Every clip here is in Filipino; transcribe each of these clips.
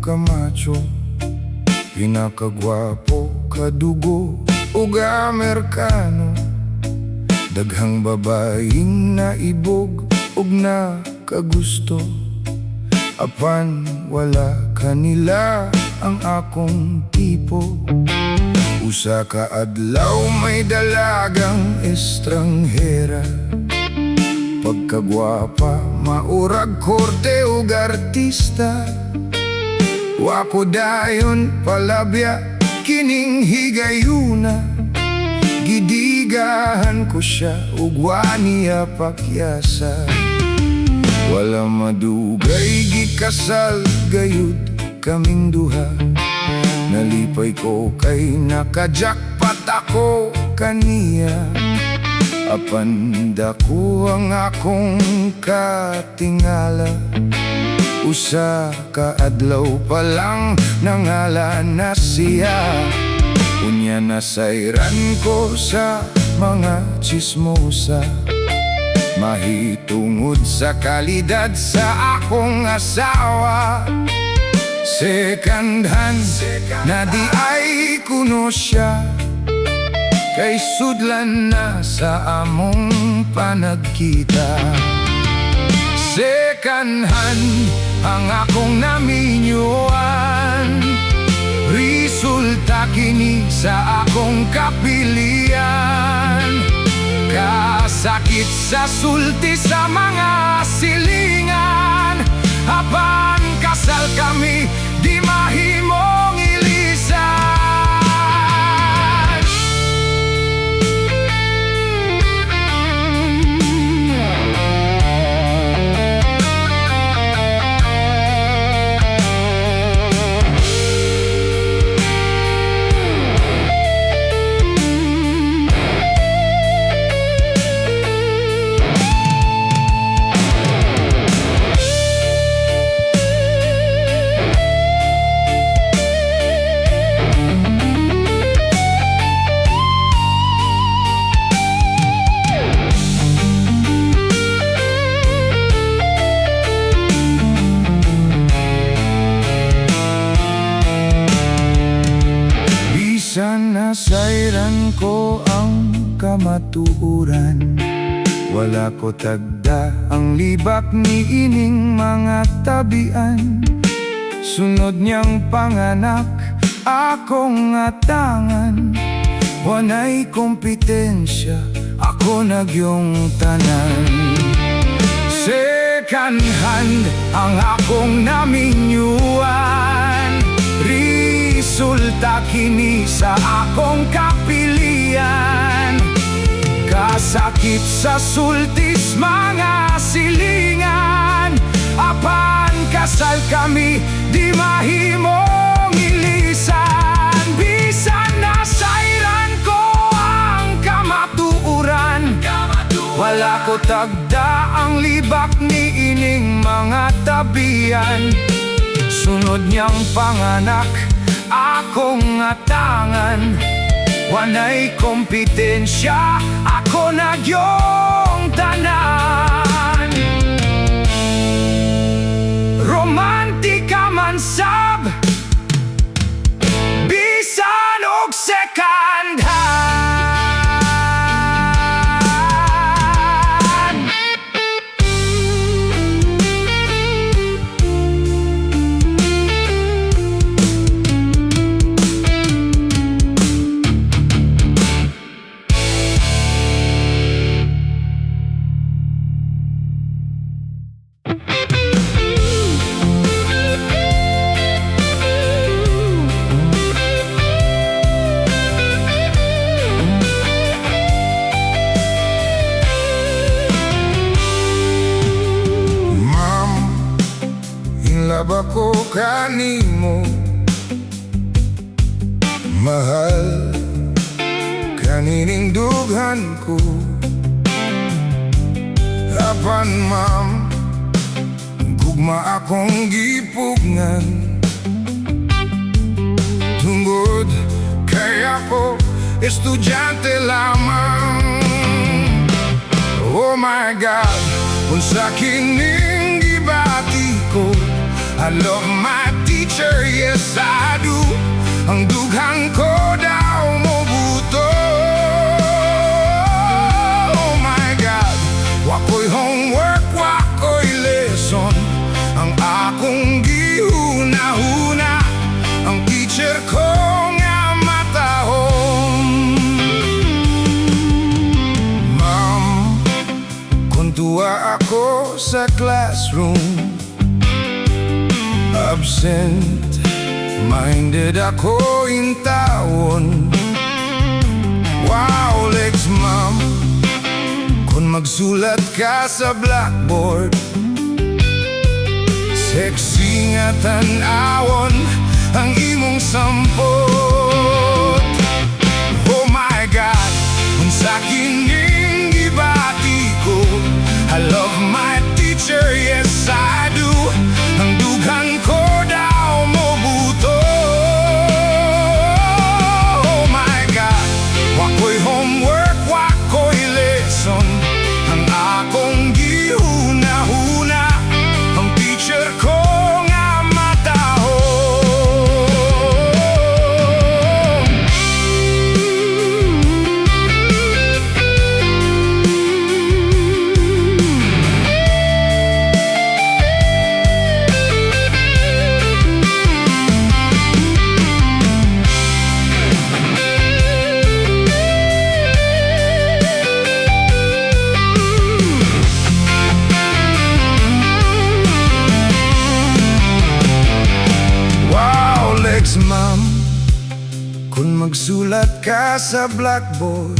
kamacho, pinakagwapo, kadugo, ug Amerikano. Daghang babaeng naibog ug nakagusto, apan wala kanila ang akong tipo. Usa ka adlaw may dalagang estranghera, pagkagwapa, maurag korte ug artista. Wako dayon palabya kining higayuna, gidigahan ko siya ug wa niya pakyasa. Wala madugay gikasal gayud kaming duha, nalipay ko kay nakajakpat ako kaniya. Apan dako ang akong katingala, usa ka adlaw pa lang nangala na siya. Unya nasayran ko sa mga chismosa, mahitungod sa kalidad sa akong asawa. Second hand na di ay kuno siya, kay sudlan na sa among panagkita. Second hand ang akong naminyuan, resulta kini sa akong kapilian. Kasakit sa sulti sa mga silingan, apan kasal kami di mahimong ilisan. Nasayran ko ang kamatuuran, wala ko tagda ang libak ni ining mga tabian. Sunod niyang panganak akong atangan, wanay kompetensya ako nagyong tanan. Second hand ang akong naminyuan, resulta kini sa akong kapilian. Kasakit sa sultis mga silingan, apan kasal kami di mahimong ilisan. Bisan nasayran ko ang kamatuuran, wala ko tagda ang libak ni ining mga tabian. Sunod niyang panganak akong atangan, wanay kompetensya ako nagyong tanan. Romantika man sab, bisan og second hand. Laba ko kanimo, mahal kanining dughan ko. Apan ma'am, gugma akong gipugngan, tungod kay ako estudyante lamang. Oh my God, unsa kining gibati ko, I love my teacher teacher, yes I do. Ang dughan ko daw mo buto. Oh my God, wako'y homework, wako'y lesson. Ang akong gihuna-huna, ang teacher ko nga matahong. Ma'am, kung tuwa ako sa classroom, absent minded ako in tawon. Wow, Lex ma'am, kung magsulat ka sa blackboard, sexy nga tanawon ang imong sampot. Oh my God, kung sa kining gibati ko, I love my teacher, yes I do. Ang dughan ko daw mo buto. Oh my God, wako'y homework, wako'y lesson. Ang akong gihuna-huna, ang teacher ko nga matahong. Ma'am, kung magsulat ka sa blackboard,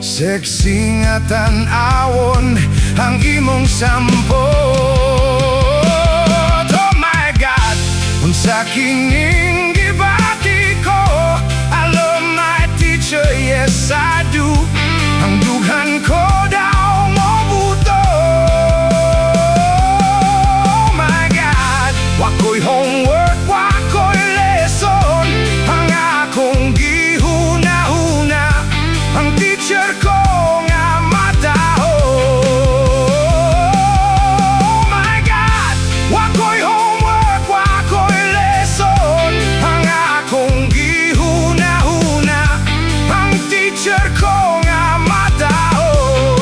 sexy nga tanawon ang imong sampot. Oh my God, kung sa kining gibati ko, I love my teacher, yes I do. Ang dughan ko daw mo buto. Oh my God, wako'y homework, teacher ko nga matahong. Oh my God, wako'y homework, wako'y lesson. Ang akong gihuna-huna, ang teacher ko nga matahong.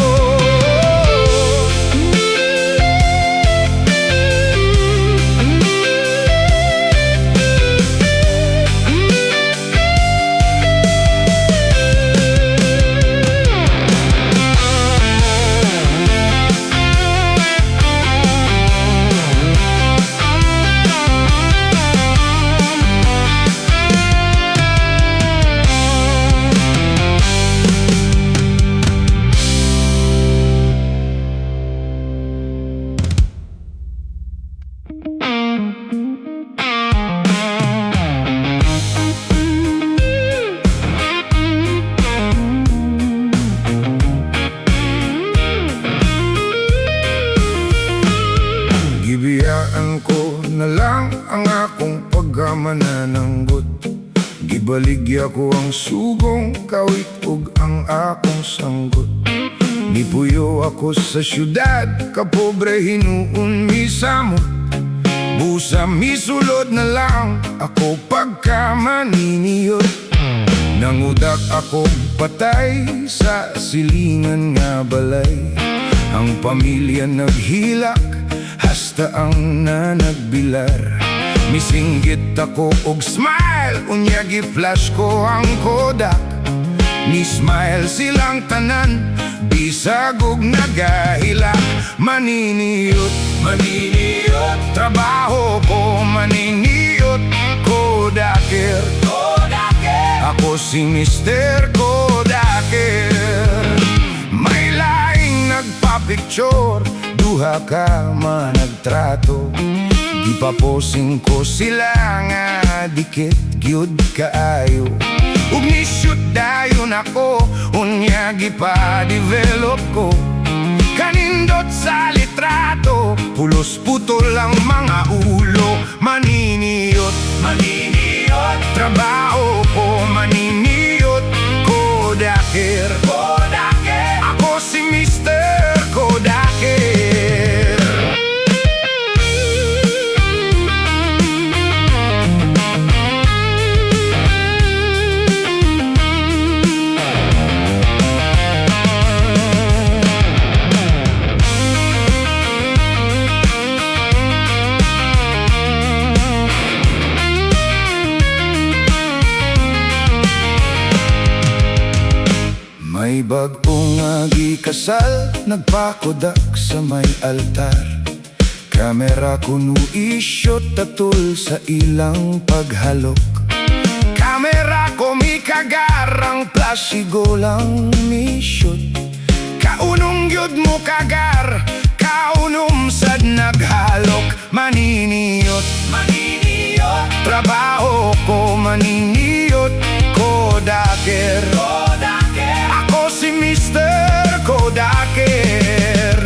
Gibiyaan ko na lang ang akong pagkamanananggot. Gibaligya ko ang sugong kawit ug ang akong sanggot. Nipuyo ako sa syudad, kapobre hinuon mi samot. Busa misulod na lang ako pagkamaniniyot. Nangudak ako patay sa silingan nga balay. Ang pamilya naghilak, hasta ang nanagbilar. Misinggit ako og smile, unyagi flash ko ang Kodak. Ni smile silang tanan, bisag og nagahila. Maniniyot, maniniyot, trabaho ko maniniyot. Kodaker, Kodaker, ako si Mr. Kodaker. May laing nagpa-picture, duha ka man nagtrato. Di pa posing ko sila nga dikit gyud kaayo. Ug ni-shoot dayon ako, unyagi pa develop ko. Kanindot sa litrato, pulos putol ang mga ulo. Maniniyot, maniniyot, trabaho ko maniniyot. Kodaker, Kodaker, ako si Mr. Kodaker. May bag-ong kasal, nagpakodak sa may altar. Kamera kuno isyot tatul sa ilang paghalok. Kamera ko mi kagarang plasigo lang misyot. Kaunong yod mo kagar, kaunom sad naghalok. Maniniyot, maniniyot, trabaho ko maniniyot. Kodaker, kodaker, ako si Mr. Kodaker.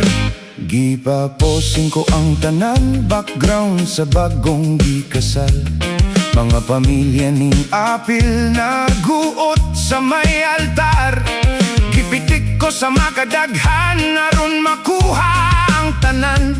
Gipaposing ko ang tanan, background sa bagong gikasal. Mga pamilya ning apil naguot sa may altar. Gipitik ko sa makadaghan, naron makuha ang tanan.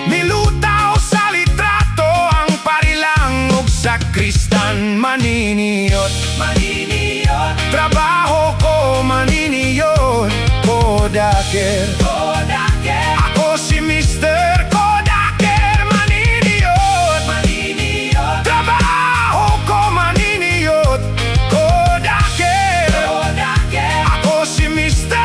Milutaw sa litrato ang parilang ug sa kristan. Maniniyot, maniniyot, trabaho ko maniniyot. Kodaker, kodaker, ako si Mr. Kodaker. Maniniyot, maniniyot, trabaho ko maniniyot. Kodaker, kodaker, ako si Mr.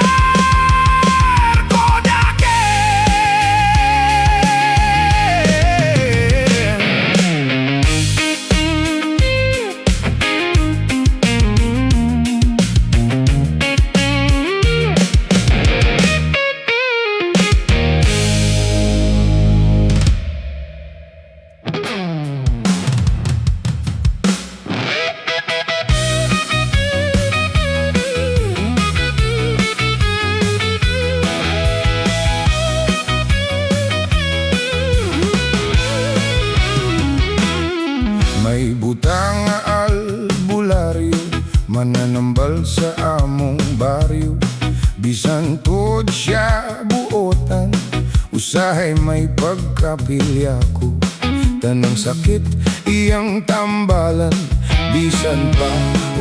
May butang nga albularyo, mananambal sa among baryo. Bisan tod siya buotan, usahay may pagkapilya ko. Tanang sakit iyang tambalan, bisan pa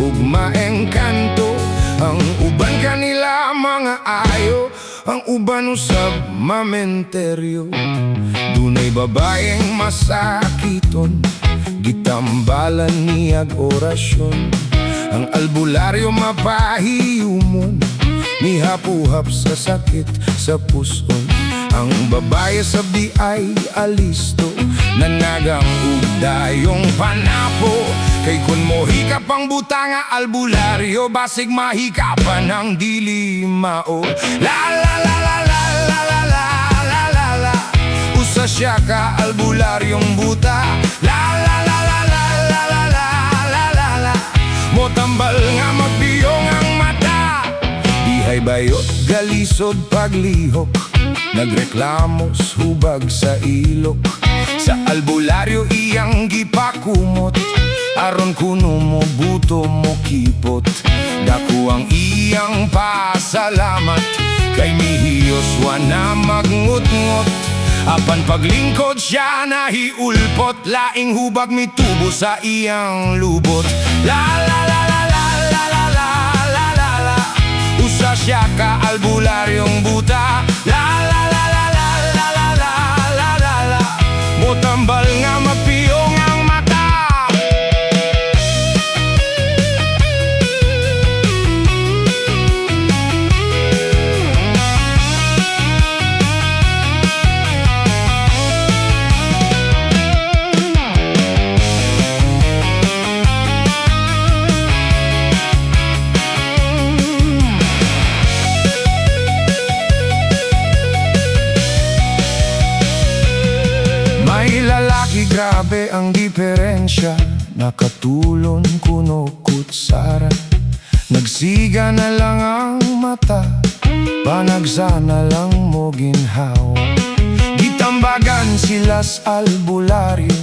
ug maengkanto. Ang uban kanila mga ayo, ang uban usab mamenteryo. Dunay babaeng masakiton, gitambalan niyag orasyon. Ang albularyo mapahiyumon, mihapuhap sa sakit sa puson. Ang babae sa di ay alisto, nanagang ugdayong panapo. Kay kun mohikap ang butanga albularyo, basig mahikapan ang dili mao. La la la la la la la la la la la. Usa siya ka albularyong buta. La la la la la la la la la la la. Motambal nga magbiyong ang mata. Dihay bayot galisod paglihok, nagreklamos hubag sa ilok. Sa albularyo iyang gipakumot, aron kuno mo buto mo kipot. Dako ang iyang pasalamat, kay mihiyos wana magngut-ngut. Apan paglingkod siya nahiulpot, laing hubag mitubo sa iyang lubot. La la la la la la la la la la la. Usa siya ka albularyong buta. La la la la la la la la la la la. Motambal nga mapiyong ang mata. Lalaki grabe ang diferensya, nakatulon kuno kutsara. Nagsiga na lang ang mata, panagsa na lang mo ginhawa. Gitambagan sila sa albularyo,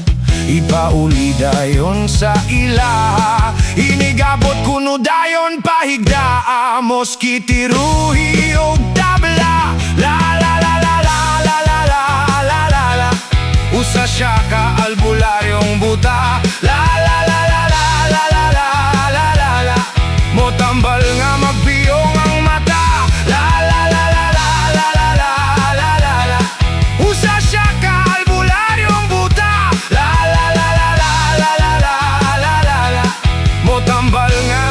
ipauli dayon sa ilaha. Inigabot kuno dayon pahigdaa, moskitiruhi o tabla. La la la la la la la la la la la. Usa siya ka albularyong buta. La la la la la la la la la la la. Motambal nga magbiyong ang mata. La la la la la la la la la la la. Usa siya ka albularyong buta. La la la la la la la la la la la. Motambal nga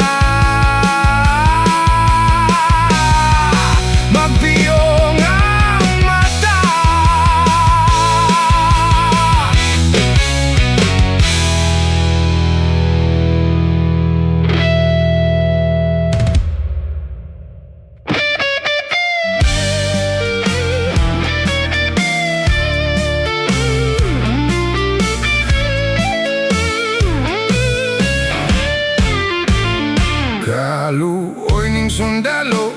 lalo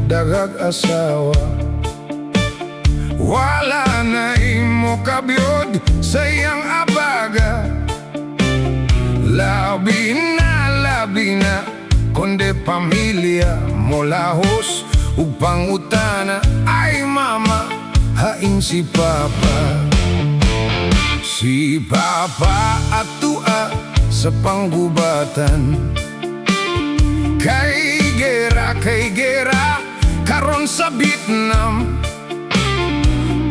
dagag asawa. Wala na imo kabyod sa iyang abaga. Labi na konde pamilya mo lahos ug pangutana. Ay mama, hain si papa. Si papa atua sa panggubatan. Kay gera karon sa Vietnam.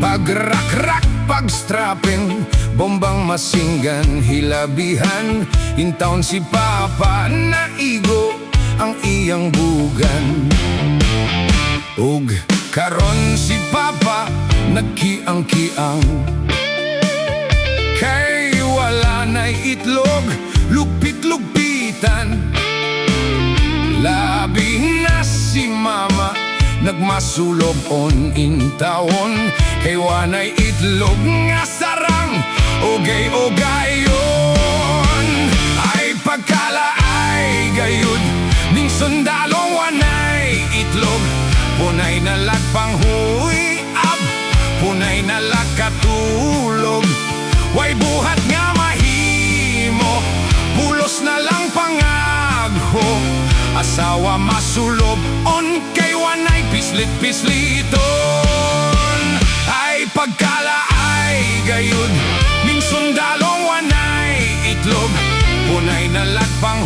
Pagrak-rak, pagstrapping, bombang masinggan, hilabihan. Intaon si papa, naigo ang iyang bugan. Ug karon si papa, nagkiang-kiang. Kay wala na'y itlog, lugpit-lugpitan. Labi na si mama, nagmasulog on intawon. Kay wanay itlog nga sarang, ogay-ogayon. Ay pagkala ay gayud, ning sundalong wanay itlog. Punay na lagpang huyab, punay na lagkatulog. Way buhat nga mahimo, pulos na lang pangagho. Asawa masulob on kay wanay pislit-pisliton. Ay pagkala ay gayud, ning sundalong wanay itlog. Punay na lagpang